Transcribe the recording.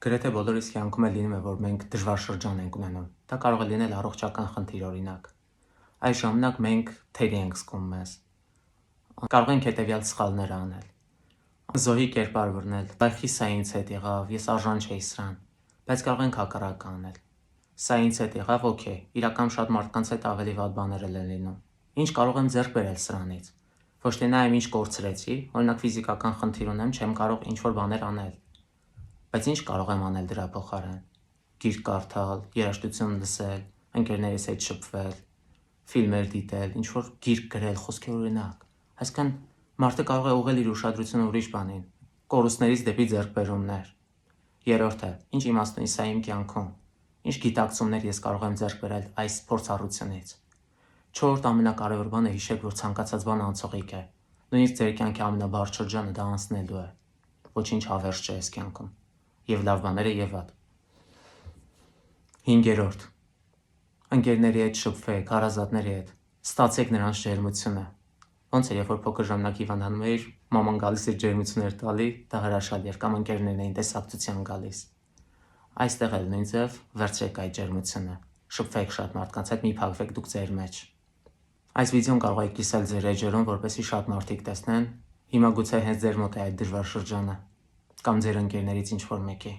Գրեթե բոլորիս կյանքում էլ լինում է, որ մենք դժվար շրջան ենք ունենում։ Դա կարող է լինել առողջական խնդիր օրինակ։ Այս ժամանակ մենք թերի ենք զգում մեզ։ Կարող ենք հետևյալ սխալները անել։ Զոհի կերպար բռնել, «Բայ սա ինձ հետ եղավ, ես արժան չէի սրան», բայց կարող ենք հակառակը անել։ Սա ինձ հետ եղավ, օքեյ, իրական շատ մարդկանց հետ ավելի վատ բաներ են լինում։ Ինչ կարող եմ ձեռք բերել սրանից։ Ոչ թե նա ինչ կորցրեցի, օրինակ ֆիզիկական խնդիր ունեմ, չեմ կարող ինչ-որ բաներ անել։ Բայց ինչ կարող եմ անել դրա փոխարեն։ Գիրք կարդալ, երաժշտություն լսել, ընկերներիս հետ շփվել, ֆիլմեր դիտել, ինչ-որ գիրք գրել, խոսքի օրինակ։ Այսինքն մարդը կարող է ուղղել իր ուշադրությունը ուրիշ բանին, կորուստներից դեպի ձեռքբերումներ։ Երրորդը, ինչ իմաստ ունի սա իմ կյանքում։ Ինչ գիտակցումներ ես կարող եմ ձեռք բերել այս փորձառությունից։ Չորրորդ ամենակարևոր բանը հիշեք, որ ցանկացած բան անցողիկ է։ Նույնիսկ ձեր կյանքի ամենաբարդ շրջանը դա անցնելու է։ Ոչինչ հավերժ չէ այս կյանքում։ Եվ լավ բաները եւ վատ։ Հինգերորդ. ընկերների հետ շփվեք, հարազատների հետ, ստացեք նրանց ջերմությունը։ Ոնց է, երբ որ փոքր ժամանակ հիվանդանում էիր, մաման գալիս էր ջերմություններ տալի, դա հրաշալի էր, կամ ընկերներն էին տեսակցության գալիս։ Այստեղ էլ նույն ձև վերցրեք այդ ջերմությունը, շփվեք շատ մարդկանց հետ, մի փակվեք դուք ձեր մեջ։ Այս վիդեոն կարող եք կիսել ձեր էջերում, որպեսզի շատ մարդիկ տեսնեն։ Հիմա գուցե հենց ձեր մոտ է այդ դժվար շրջանը, կամ ձեր ընկերներից ինչ-որ մեկի։